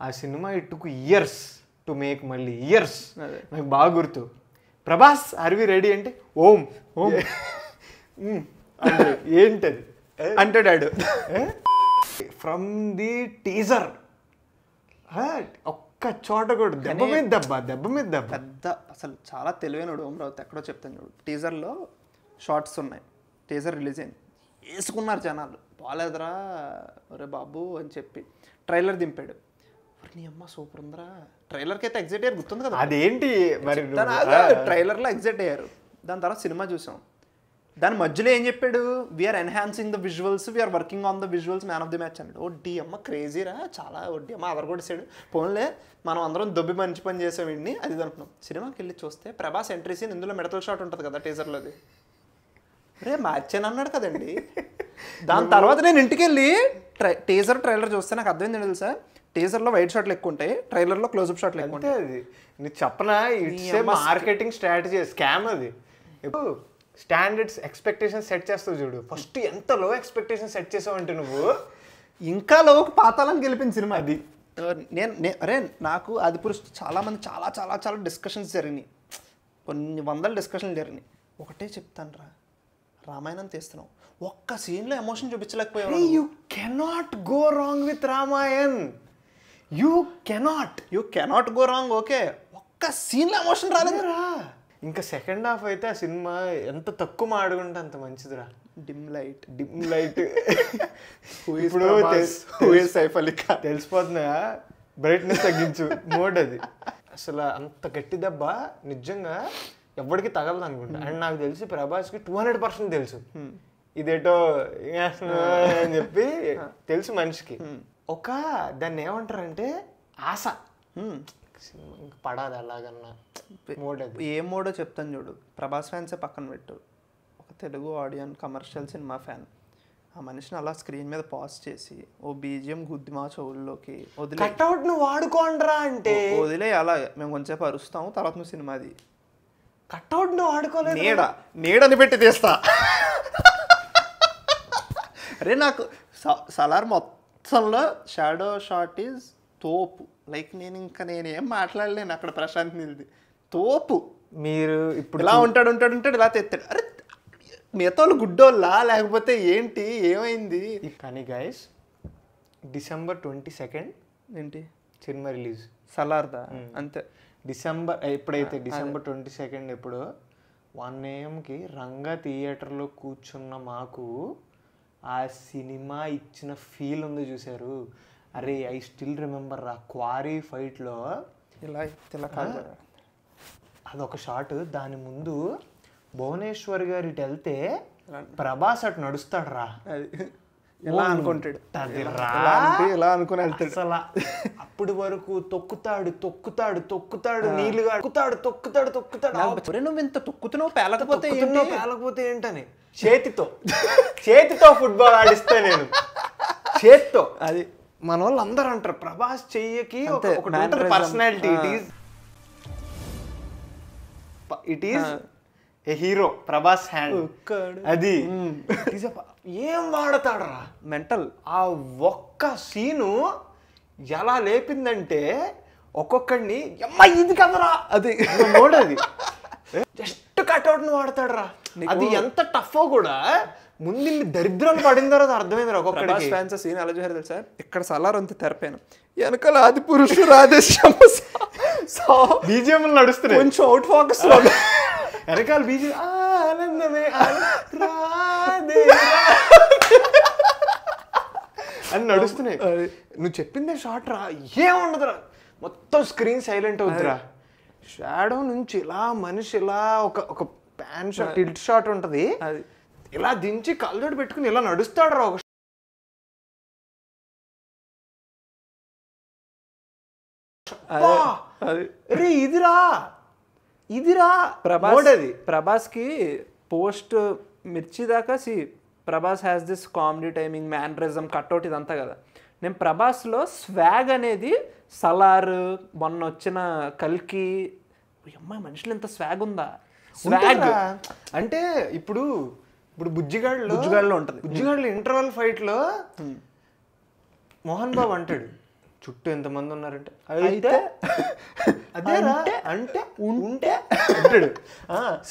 ఆ సినిమా? ఇటుకు ఇయర్స్ టు మేక్, మళ్ళీ ఇయర్స్. నాకు బాగా గుర్తు, ప్రభాస్ ఆర్ వి రెడీ అంటే ఓం ఓం ఏంటది అంటాడు. ఫ్రమ్ ది టీజర్ ఒక్క చోట కూడా దెబ్బ మీద దెబ్బ పెద్ద అసలు చాలా తెలివైనడు అమరావతి ఎక్కడో చెప్తాను చూడు. టీజర్లో షార్ట్స్ ఉన్నాయి, టీజర్ రిలీజ్ అయింది, వేసుకున్నారు జనాలు, బాగాలేదురా ఒరే బాబు అని చెప్పి ట్రైలర్ దింపాడు. నీ అమ్మ సూపర్ ఉందిరా, ట్రైలర్కి అయితే ఎగ్జైట్ అయ్యారు, గుర్తుంది కదా. అదేంటి మరి ట్రైలర్లో ఎగ్జైట్ అయ్యారు. దాని తర్వాత సినిమా చూసాం, దాని మధ్యలో ఏం చెప్పాడు, we're enhancing the visuals, we're working on the visuals, man of the match అన్నాడు. వడ్డీ అమ్మ క్రేజీరా, చాలా వడ్డీ అమ్మ అదర్ కొట్టేసాడు. పోన్లే మనం అందరం దొబ్బి మంచి పని చేసాం ఇన్ని అది అనుకున్నాం. సినిమాకి వెళ్ళి చూస్తే ప్రభాస్ ఎంట్రీ సీన్ ఇందులో మిడతల షాట్ ఉంటుంది కదా టీజర్లోది, రే మ్యాచ్ అని అన్నాడు కదండి. దాని తర్వాత నేను ఇంటికి వెళ్ళి ట్రైలర్ చూస్తే నాకు అర్థమైంది తెలుసా, టీజర్లో వైడ్ షాట్లు ఎక్కువ ఉంటాయి, ట్రైలర్లో క్లోజ్అప్ షాట్లు ఎక్కువ ఉంటాయి. అది నీకు చెప్పనా, ఇట్స్ మార్కెటింగ్ స్ట్రాటజీ, స్కామ్ అది. ఇప్పుడు స్టాండర్డ్స్ ఎక్స్పెక్టేషన్ సెట్ చేస్తావు చూడు, ఫస్ట్ ఎంత లో ఎక్స్పెక్టేషన్ సెట్ చేసావు అంటే నువ్వు ఇంకా లోకి పాతాలని గెలిపిన సినిమా అది. అరే నాకు అది పురుషు చాలామంది చాలా చాలా చాలా డిస్కషన్స్ జరిగినాయి, కొన్ని వందల డిస్కషన్లు జరిగినాయి. ఒకటే చెప్తాను రా, రామాయణం తీస్తున్నావు, ఒక్క సీన్లో ఎమోషన్ చూపించలేకపోయావు. You cannot go wrong with Ramayan, you cannot go wrong. Okay, ఒక్క సీన్లో ఎమోషన్ రాలేదురా. ఇంకా సెకండ్ హాఫ్ అయితే ఆ సినిమా ఎంత తక్కువ మాడుకుంటే అంత మంచిదిరా. డిమ్ లైట్ ఇప్పుడు తెలిసిపోతుందా, బ్రైట్నెస్ తగ్గించు మోడ్ అది. అసలు అంత గట్టి దెబ్బ నిజంగా ఎవరికి తగలదు అనుకుంటా. అండ్ నాకు తెలిసి ప్రభాస్కి 200% తెలుసు ఇదేటో అని చెప్పి తెలుసు మనిషికి. ఒక దాన్ని ఏమంటారంటే ఆశ, పడాలి అలాగన్నా మోడ్. అది ఏ మోడో చెప్తాను చూడు. ప్రభాస్ ఫ్యాన్సే పక్కన పెట్టు, ఒక తెలుగు ఆడియన్ కమర్షియల్ సినిమా ఫ్యాన్ ఆ మనిషిని అలా స్క్రీన్ మీద పాజ్ చేసి ఓ బీజిఎం గుద్ది మా చెవుల్లోకి వదిలే, కట్అవుట్ నువ్వు వాడుకోండ్రా అంటే వదిలే, అలా మేము కొంచెంసేపు అరుస్తాము, తర్వాత నువ్వు సినిమాది కట్అవుట్ నువ్వు వాడుకోలేదు, నీడని పెట్టి తీస్తా. అరే నాకు సలార్ మొత్తంలో షాడో షాట్ ఈజ్ తోపు. లైక్ నేనేం మాట్లాడలేను అక్కడ. ప్రశాంత్ నీల్ది తోపు. మీరు ఇప్పుడు ఇలా ఉంటాడు ఇలా తెస్తాడు. అరే మిగతా వాళ్ళు గుడ్డోళ్ళా లేకపోతే ఏంటి, ఏమైంది? కానీ గైస్ December 22 ఏంటి సినిమా రిలీజ్ సలార్దా, అంతే. ఎప్పుడైతే December 22 ఎప్పుడు 1 AM రంగా థియేటర్లో కూర్చున్న మాకు ఆ సినిమా ఇచ్చిన ఫీల్ ఉంది చూసారు. అరే ఐ స్టిల్ రిమెంబర్ ఆ క్వారీ ఫైట్లో ఇలా కాదు, అదొక షాట్. దాని ముందు భువనేశ్వర్ గారు ఇటు వెళ్తే ప్రభాస్ అటు నడుస్తాడు రా, ఇలా అనుకుంటాడు, ఇలా అనుకుని వెళ్తాడు. అసలు అప్పటి వరకు తొక్కుతాడు నీళ్ళుగా తొక్కుతాడు. నువ్వు ఇంత తొక్కుతున్నావు పేలకపోతే ఏంటని చేతితో ఫుట్బాల్ ఆడిస్తే నేను చేత్తో. అది మన వాళ్ళు అందరూ అంటారు ప్రభాస్ చెయ్యకి personality, it is a hero Prabhas hand. అది ఏం వాడతాడరా మెంటల్. ఆ ఒక్క సీను ఎలా లేపిందంటే ఒక్కొక్కడిని ఇది కదరా అది నోడది జస్ట్ కట్అవుట్ ను వాడతాడరా. అది ఎంత టఫ్ కూడా ముందు దరిద్రాలు పడిన తర్వాత అర్థమైంది ఒక్కొక్కడి ఫ్యాన్స్ సీన్ ఎలా చూసారు తెలుసా. ఇక్కడ సలార్ అంత తెరపాను, వెనకాల ఆది పురుషు రాధేశ్యామ బీజిఎం నడుస్తున్నాయి, కొంచెం అవుట్ ఫోకస్ వెనకాల బీజిఎం ఆనందమే అని నడుస్తున్నాయి. నువ్వు చెప్పిందే షార్ట్ రా, ఏముండదురా, మొత్తం స్క్రీన్ సైలెంట్ అవుతురా. షాడో నుంచి ఇలా మనిషి ఇలా ఒక ప్యాన్ షాట్ టిల్ట్ షాట్ ఉంటది, అది ఇలా దించి కళ్ళజోడు పెట్టుకుని ఇలా నడుస్తాడు రా. ఒక ఇదిరా ప్రభాస్కి పోస్ట్ మిర్చి దాకా Prabhas has this comedy timing, mannerism, cutout ఇదంతా కదా. నేను ప్రభాస్లో స్వాగ్ అనేది సలార్, మొన్న వచ్చిన కల్కి, అమ్మాయి మనుషులు ఎంత స్వాగ్ ఉందా. స్వాగ్ అంటే ఇప్పుడు బుజ్జిగాడులో ఉంటుంది. బుజ్జిగాడులో ఇంటర్వెల్ ఫైట్లో మోహన్ బాబు అంటాడు చుట్టూ ఎంతమంది ఉన్నారంటే అయితే అదే అంటే ఉంటే అంటాడు.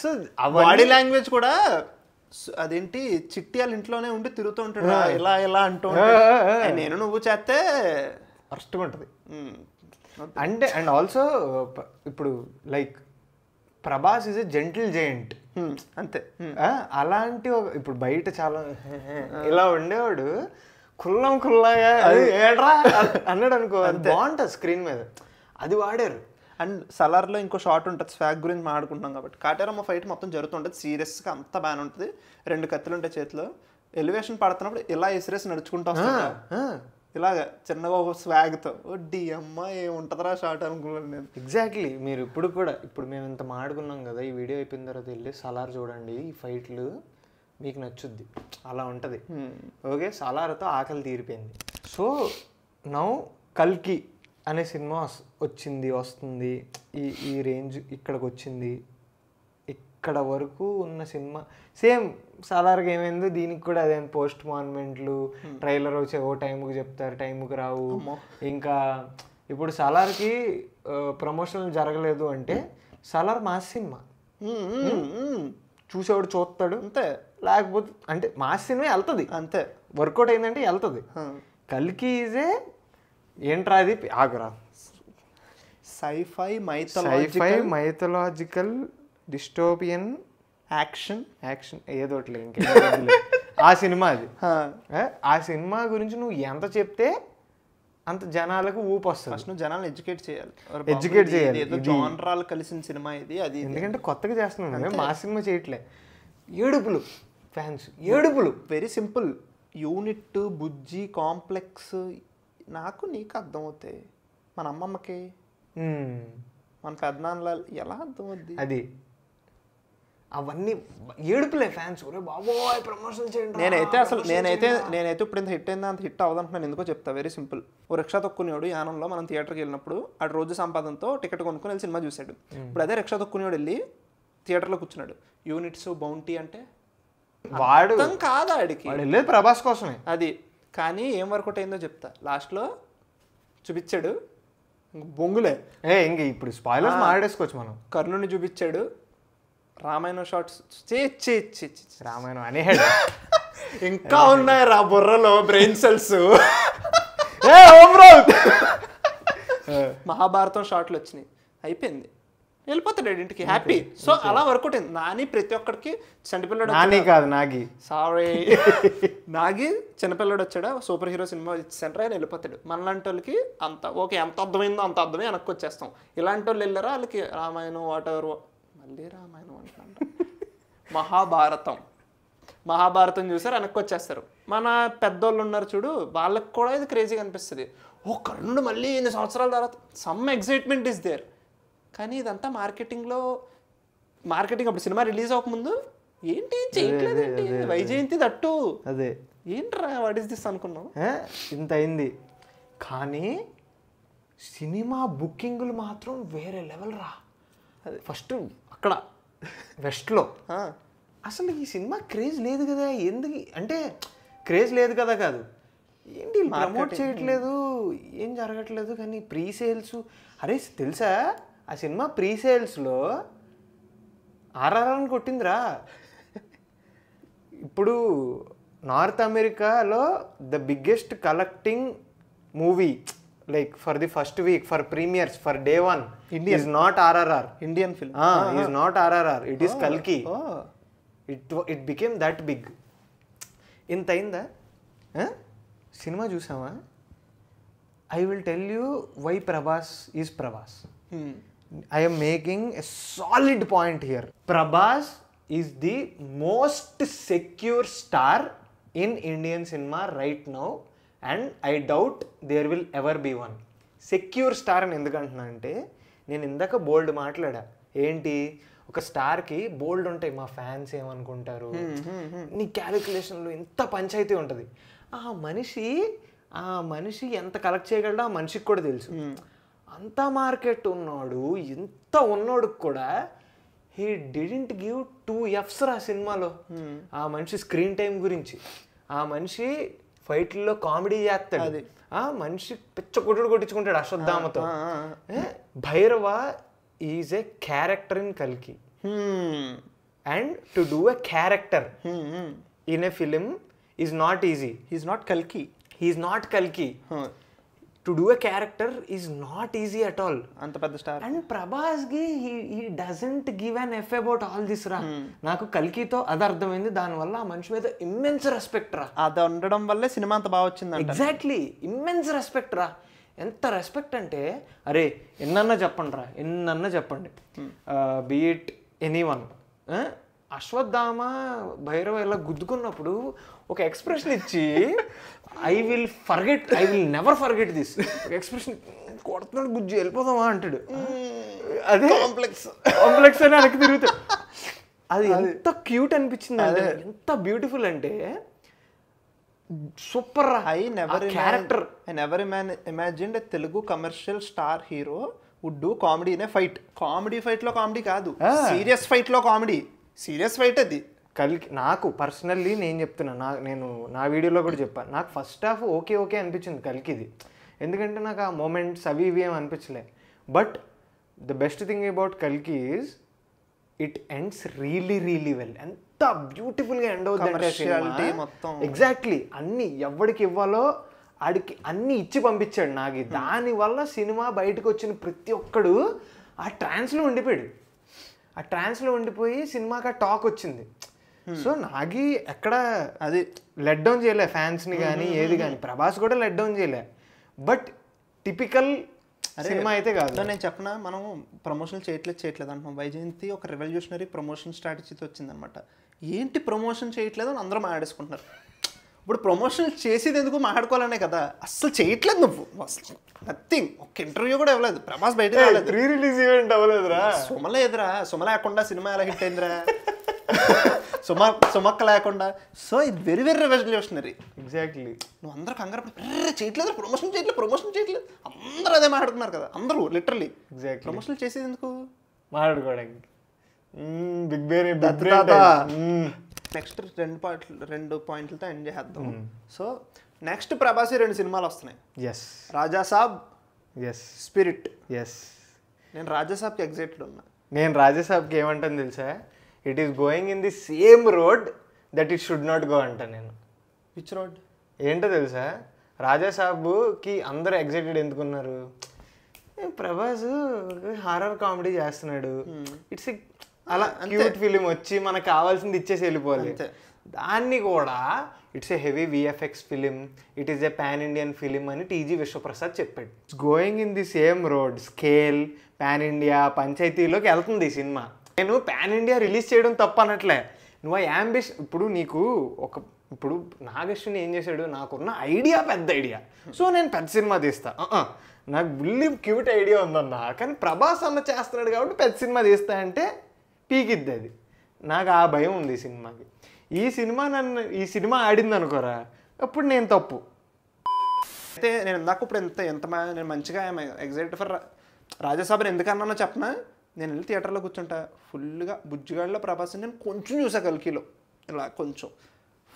సో బాడీ లాంగ్వేజ్ కూడా అదేంటి చిట్టి వాళ్ళ ఇంట్లోనే ఉండి తిరుగుతూ ఉంటాడు, ఇలా ఇలా అంటూ ఉంటాడు. నేను నువ్వు చేస్తే వరస్ట్గా ఉంటుంది. అంటే అండ్ ఆల్సో ఇప్పుడు like Prabhas is a gentle giant అంతే. అలాంటి ఇప్పుడు బయట చాలా ఇలా ఉండేవాడు కుల్లాగా ఏడ్రా అన్నాడు అనుకో, అది బాగుంటుంది స్క్రీన్ మీద, అది వాడారు. అండ్ సలార్లో ఇంకో షార్ట్ ఉంటుంది, స్వాగ్ గురించి మాట్లాడుకుంటున్నాం కాబట్టి. కాటేరమ్మ ఫైట్ మొత్తం జరుగుతుంటుంది సీరియస్గా, అంత బాగానే ఉంటుంది. 2 కత్తులు ఉంటాయి చేతిలో, ఎలివేషన్ పడుతున్నప్పుడు ఇలా ఇసిరేసి నడుచుకుంటూ వస్తా, ఇలాగ చిన్నగా ఒక స్వాగ్తో. వడ్డీ అమ్మ ఏముంటుందిరా షార్ట్ అనుకున్నాను నేను. ఎగ్జాక్ట్లీ. మీరు ఇప్పుడు మేము ఇంత మాడుకున్నాం కదా, ఈ వీడియో అయిపోయిన తర్వాత వెళ్ళి సలార్ చూడండి, ఈ ఫైట్లు మీకు నచ్చుద్ది, అలా ఉంటుంది. ఓకే, సలార్తో ఆకలి తీరిపోయింది. సో నౌ కల్కి అనే సినిమా వస్తుంది, ఈ రేంజ్ ఇక్కడికి వచ్చింది. ఇక్కడ వరకు ఉన్న సినిమా సేమ్ సాలార్గా ఏమైందో దీనికి కూడా అదే, పోస్ట్ మార్న్మెంట్లు, ట్రైలర్ వచ్చి ఓ టైంకి చెప్తారు, టైంకి రావు. ఇంకా ఇప్పుడు సలార్కి ప్రమోషన్లు జరగలేదు అంటే సలార్ మాస్ సినిమా, చూసేవాడు చూస్తాడు అంతే, లేకపోతే అంటే మాస్ సినిమా వెళ్తుంది అంతే, వర్కౌట్ అయిందంటే వెళ్తుంది. కల్కి ఈజే ఏంట్రా అది ఆగురా, సైఫై మైథలాజికల్ డిస్టోపియన్ యాక్షన్ ఏదోట్లే ఇంకా ఆ సినిమా అది. ఆ సినిమా గురించి నువ్వు ఎంత చెప్తే అంత జనాలకు ఊపు వస్తుంది. ఫస్ట్ నువ్వు జనాలను ఎడ్యుకేట్ చేయాలి, జానరాలు కలిసిన సినిమా ఇది. అది ఎందుకంటే కొత్తగా చేస్తున్నాను, మా సినిమా చేయట్లే. ఏడుపులు ఫ్యాన్స్, ఏడుపులు. Very simple. యూనిట్, బుజ్జి, కాంప్లెక్స్ నాకు నీకు అర్థమవుతాయి, మన అమ్మమ్మకి మన పెద్దనాన్నల ఎలా అర్థమవుద్ది అది. అవన్నీ ఏడుపులే ఫ్యాన్స్, ఒరే బాబోయ్ ప్రమోషన్ చేయండి. నేనైతే ఇప్పుడు ఇంత హిట్ అయిందా అంత హిట్ అవ్వదంటున్నాను. ఎందుకో చెప్తా, వెరీ సింపుల్. ఓ రిక్షా తొక్కునేవాడు యానంలో మనం థియేటర్కి వెళ్ళినప్పుడు ఆ రోజు సంపాదనతో టికెట్ కొనుక్కొని వెళ్ళి సినిమా చూశాడు. ఇప్పుడు అదే రిక్షా తొక్కునేవాడు వెళ్ళి థియేటర్లో కూర్చున్నాడు. యూనిట్స్, బౌంటీ అంటే వాడు కాదా ఆడికి, వెళ్ళేది ప్రభాస్ కోసమే అది. కానీ ఏం వర్కౌట్ అయిందో చెప్తా. లాస్ట్లో చూపించాడు బొంగులే, ఇంక ఇప్పుడు స్పాయిలర్స్ మాట్లాడేసుకోవచ్చు మనం. కర్ణుని చూపించాడు, రామాయణం షార్ట్స్ రామాయణం అనేవాడు. ఇంకా ఉన్నాయి రా బుర్రలో బ్రెయిన్ సెల్స్. మహాభారతం షార్ట్లు వచ్చినాయి, అయిపోయింది, వెళ్ళిపోతాడు ఇంటికి హ్యాపీ. సో అలా వర్కౌట్ అయింది. నాని ప్రతి ఒక్కడికి చిన్నపిల్లడు, నాని కాదు నాగి, సారీ నాగి చిన్నపిల్లడు వచ్చాడా సూపర్ హీరో సినిమా సెంటర్ అయినా వెళ్ళిపోతాడు. మనలాంటి వాళ్ళకి అంత ఓకే, ఎంత అర్థమైందో అంత అర్థమే వెనక్కి వచ్చేస్తాం. ఇలాంటి వాళ్ళు వెళ్ళారా వాళ్ళకి రామాయణం వాటెవర్, మళ్ళీ రామాయణం అంటున్నాను, మహాభారతం చూసారు వెనక్కి వచ్చేస్తారు. మన పెద్దోళ్ళు ఉన్నారు చూడు, వాళ్ళకి కూడా ఇది క్రేజీగా అనిపిస్తుంది. ఓ కర్ణుడు మళ్ళీ 8 సంవత్సరాల తర్వాత సమ్ ఎక్సైట్మెంట్ ఇస్ దేర్. కానీ ఇదంతా మార్కెటింగ్ అప్పుడు సినిమా రిలీజ్ అవ్వకముందు ఏంటి చేయట్లేదు, ఏంటి వైజయంతి దట్టు, అదే ఏంట్రా వాట్ ఇస్ దిస్ అనుకున్నాం, ఇంత అయింది. కానీ సినిమా బుకింగులు మాత్రం వేరే లెవెల్ రా. అది ఫస్ట్ అక్కడ వెస్ట్లో అసలు ఈ సినిమా క్రేజ్ లేదు కదా, ఎందుకు అంటే క్రేజ్ లేదు కదా కాదు, ఏంటి ప్రమోట్ చేయట్లేదు, ఏం జరగట్లేదు. కానీ ప్రీ సేల్స్, అరే తెలుసా ఆ సినిమా ప్రీ సేల్స్లో ఆర్ఆర్ఆర్ని కొట్టిందిరా. ఇప్పుడు నార్త్ అమెరికాలో the biggest collecting movie like for the first week, for premieres, for day one, India is not RRR, Indian film, is not RRR, it is Kalki. It became that big. ఇంత అయిందా cinema చూసావా? I will tell you why Prabhas is Prabhas. I am making a solid point here. Prabhas is the most secure star in Indian cinema right now. And I doubt there will ever be one. Secure star అని ఎందుకంటున్నా అంటే, నేను ఇందాక బోల్డ్ మాట్లాడా, ఏంటి ఒక స్టార్కి బోల్డ్ ఉంటాయి, మా ఫ్యాన్స్ ఏమనుకుంటారు, నీ క్యాలిక్యులేషన్లో ఎంత పంచాయితీ ఉంటుంది. ఆ మనిషి ఎంత కలెక్ట్ చేయగలడో ఆ మనిషికి కూడా తెలుసు. అంత మార్కెట్ ఉన్నాడు, ఎంత ఉన్నాడుకి కూడా హీ డిడెంట్ గివ్ 2 Fs రా సినిమాలో. ఆ మనిషి స్క్రీన్ టైం గురించి, ఆ మనిషి ఫైట్లలో కామెడీ చేస్తాడు, ఆ మనిషి పిచ్చ కొట్టించుకుంటాడు అశ్వత్థామతో. Bhairava is a character in కల్కి, and to do a character in a film is not easy. He's not కల్కి. To do a character is not easy at all. అంత పెద్ద star. And ప్రభాస్కి he doesn't give an F about all this రా. నాకు కల్కితో అది అర్థమైంది. దానివల్ల ఆ మనిషి మీద ఇమ్మెన్స్ రెస్పెక్ట్ రా. అది ఉండడం వల్లే సినిమా అంత బాగా వచ్చింది. ఎగ్జాక్ట్లీ, ఇమ్మెన్స్ రెస్పెక్ట్ రా. ఎంత రెస్పెక్ట్ అంటే, అరే ఎన్నన్నా చెప్పండి రా, ఎన్నన్నా చెప్పండి, బీఇట్ ఎనీవన్. అశ్వత్థామ భైరవ ఇలా గుద్దుకున్నప్పుడు ఒక ఎక్స్ప్రెషన్ ఇచ్చి I will never forget this expression, కొడుతున్నాడు గుజ్జు వెళ్ళిపోదామా అంటాడు. అదే కాంప్లెక్స్ అని వెనక్కి తిరుగుతాడు. అది ఎంత క్యూట్ అనిపించింది అంటే, ఎంత బ్యూటిఫుల్ అంటే super. I never imagined Telugu commercial star hero would do comedy in a fight. Comedy ఫైట్లో కామెడీ కాదు, సీరియస్ ఫైట్లో కామెడీ. సీరియస్ ఫైట్ అది. కల్కి నాకు పర్సనల్లీ నేను చెప్తున్నా, నేను నా వీడియోలో కూడా చెప్పాను, నాకు ఫస్ట్ హాఫ్ ఓకే అనిపించింది కల్కిది. ఎందుకంటే నాకు ఆ మూమెంట్స్ అవి ఇవి ఏమి అనిపించలే. But the best thing about కల్కి is it ends really well. ఎంత బ్యూటిఫుల్గా ఎండ్ అవుతుంది మొత్తం. ఎగ్జాక్ట్లీ, అన్ని ఎవరికి ఇవ్వాలో ఆడికి అన్ని ఇచ్చి పంపించాడు నాగి. దానివల్ల సినిమా బయటకు వచ్చిన ప్రతి ఒక్కడు ఆ ట్రాన్స్లో ఉండిపోయాడు. ఆ ట్రాన్స్లో ఉండిపోయి సినిమాకి ఆ టాక్ వచ్చింది. సో నాగి ఎక్కడ అది లెట్ డౌన్ చేయలే ఫ్యాన్స్ని కానీ ఏది కానీ. ప్రభాస్ కూడా లెట్ డౌన్ చేయలే. బట్ టిపికల్ సినిమా అయితే కాదు. నేను చెప్పనా, మనం ప్రమోషన్లు చేయట్లేదు అంటున్నాం. వైజయంతి ఒక రెవల్యూషనరీ ప్రమోషన్ స్ట్రాటజీతో వచ్చిందనమాట. ఏంటి ప్రమోషన్ చేయట్లేదు అని అందరూ మాట్లాడేసుకుంటున్నారు. ఇప్పుడు ప్రమోషన్ చేసేది ఎందుకు మాట్లాడుకోవాలనే కదా. అస్సలు చేయట్లేదు నువ్వు, అసలు నథింగ్. ఒక ఇంటర్వ్యూ కూడా ఇవ్వలేదు. ప్రభాస్ బయట రాలేదు, ప్రీ రిలీజ్ ఈవెంట్ అవ్వలేదురా. సుమ లేదురా. సుమ లేకుండా సినిమా ఎలా హిట్ అయిందిరా? సుమక్క లేకుండా. సో ఇది వెరీ రెవల్యూషనరీ. ఎగ్జాక్ట్లీ. నువ్వు అందరూ కంగారు చేయట్లేదు, ప్రమోషన్ చేయట్లేదు అందరూ అదే మాట్లాడుతున్నారు కదా. అందరూ లిటరలీ ప్రమోషన్లు చేసేది ఎందుకు? మాట్లాడుకోవడానికి. బిగ్ నెక్స్ట్ రెండు పాయింట్లతో ఎండ్ చేద్దాం. సో నెక్స్ట్ ప్రభాస్ 2 సినిమాలు వస్తున్నాయి. రాజాసాబ్, స్పిరిట్. నేను రాజాసాబ్కి ఎగ్జైటెడ్ ఉన్నా. నేను రాజాసాబ్కి ఏమంటాను తెలుసా, it is going in the same road that it should not go అంట నేను. విచ్ రోడ్ ఏంటో తెలుసా, రాజాసాబ్కి అందరూ ఎగ్జైటెడ్ ఎందుకున్నారు, ప్రభాస్ హారర్ కామెడీ చేస్తున్నాడు, ఇట్స్ అలా క్యూట్ ఫిలిం వచ్చి మనకు కావాల్సింది ఇచ్చేసి వెళ్ళిపోవాలి. దాన్ని కూడా it's a heavy VFX film, it is A pan Indian film అని టీజీ విశ్వప్రసాద్ చెప్పాడు. It's going in the same road, scale, pan India, పంచాయతీలోకి వెళ్తుంది ఈ సినిమా. నేను పాన్ ఇండియా రిలీజ్ చేయడం తప్పు అనట్లే. నువ్వు యాంబిషన్ ఇప్పుడు నాగేశ్వని ఏం చేశాడు, నాకున్న ఐడియా పెద్ద ఐడియా, సో నేను పెద్ద సినిమా తీస్తా. నాకు బుల్లి క్యూట్ ఐడియా ఉందన్నా, కానీ ప్రభాస్ అన్న చేస్తున్నాడు కాబట్టి పెద్ద సినిమా తీస్తా అంటే పీకిద్ది అది. నాకు ఆ భయం ఉంది ఈ సినిమాకి. ఈ సినిమా ఆడింది అనుకోరా, అప్పుడు నేను తప్పు. అయితే నేను ఇందాక ఇప్పుడు నేను మంచిగా ఎగ్జైటెడ్ ఫర్ రాజాసాబ్ని ఎందుకన్నా చెప్పనా, నేను వెళ్ళి థియేటర్లో కూర్చుంటా, ఫుల్గా బుజ్జిగాడిలో ప్రభాస్ నేను కొంచెం చూసా కల్కిలో, ఇలా కొంచెం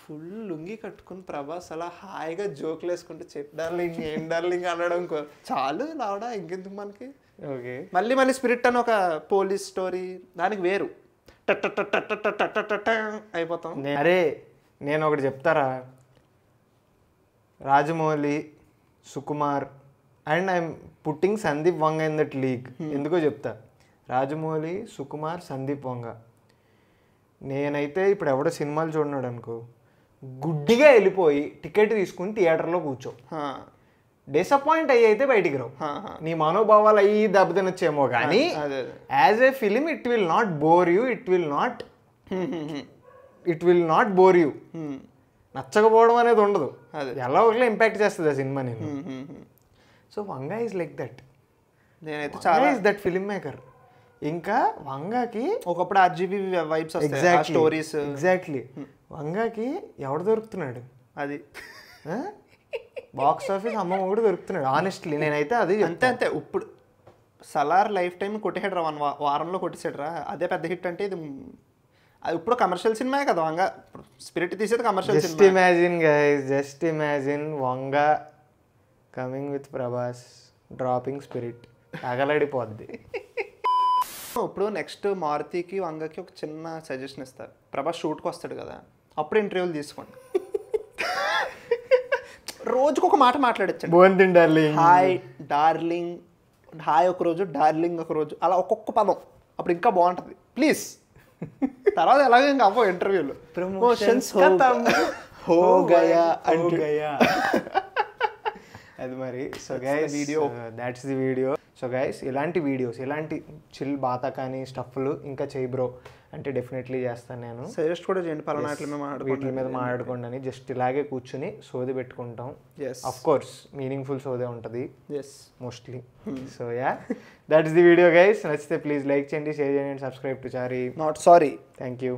ఫుల్ లుంగి కట్టుకుని ప్రభాస్ అలా హాయిగా జోకులు వేసుకుంటే చెప్ డార్లింగ్ ఏం డార్లింగ్ అనడం చాలు లావడా, ఇంకెందుకు మనకి. ఓకే, మళ్ళీ స్పిరిట్ అని ఒక పోలీస్ స్టోరీ, దానికి వేరు అయిపోతాం. అరే నేను ఒకటి చెప్తారా, Rajamouli, Sukumar and I'm putting Sandeep Vanga in that league. ఎందుకో చెప్తా, రాజమౌళి, సుకుమార్, సందీప్ వంగ. నేనైతే ఇప్పుడు ఎవడో సినిమాలు చూడన్నాడు అనుకో, గుడ్డిగా వెళ్ళిపోయి టికెట్ తీసుకుని థియేటర్లో కూర్చో, డిసప్పాయింట్ అయితే బయటికి రావు. నీ మనోభావాలు అయ్యి దెబ్బతినొచ్చేమో కానీ as a film it will not bore you, it will not bore you. నచ్చకపోవడం అనేది ఉండదు, ఎలా ఒకలా ఇంపాక్ట్ చేస్తుంది ఆ సినిమా నేను. So Vanga is like that. నేనైతే చాలా ఈజ్ దట్ ఫిలిం మేకర్. ఇంకా వంగకి ఒకప్పుడు ఆర్జీబీ వైబ్స్ వస్తాయి, స్టోరీస్. ఎగ్జాక్ట్లీ. వంగకి ఎవడు దొరుకుతున్నాడు, అది బాక్స్ ఆఫీస్ అమ్మ కూడా దొరుకుతున్నాడు. ఆనెస్ట్లీ నేనైతే అది అంతే. ఇప్పుడు సలార్ లైఫ్ టైం కొట్టేసాడు రా, వారంలో కొట్టేసాడు రా, అదే పెద్ద హిట్. అంటే ఇది అది ఇప్పుడు కమర్షియల్ సినిమా కదా వంగ. స్పిరిట్ తీసేది commercial cinema. Just imagine guys, just imagine Vanga coming with Prabhas dropping Spirit, తగలడిపోద్ది. ఇప్పుడు నెక్స్ట్ మారుతికి వంగకి ఒక చిన్న సజెషన్ ఇస్తారు. ప్రభాస్ షూట్కి వస్తాడు కదా, అప్పుడు ఇంటర్వ్యూలు తీసుకోండి. రోజుకు ఒక మాట మాట్లాడచ్చండి. బోంతిన్ డార్లింగ్, హాయ్ డార్లింగ్, హాయ్ ఒక రోజు, డార్లింగ్ ఒక రోజు, అలా ఒక్కొక్క పదం, అప్పుడు ఇంకా బాగుంటుంది. ప్లీజ్. తర్వాత ఎలాగో ఇంకా అవ్వ ఇంటర్వ్యూలు ప్రమోషన్స్ హో గయా అంటే అది మరి. So guys video, that's the video. So guys ఇలాంటి వీడియోస్, ఇలాంటి చిల్ బాతా కానీ స్టఫ్లు ఇంకా చేయి బ్రో అంటే డెఫినెట్లీ చేస్తాను నేను. సజెస్ట్ కూడా చేయండి, పలానా వీటి మీద మాట్లాడుకోండి అని. జస్ట్ ఇలాగే కూర్చుని సోది పెట్టుకుంటాం. అఫ్ కోర్స్ మీనింగ్ఫుల్ సోదే ఉంటుంది mostly. So yeah, that is the video guys. నచ్చితే ప్లీజ్ లైక్ చేయండి, షేర్ చేయండి, subscribe to Chari. Not sorry. Thank you.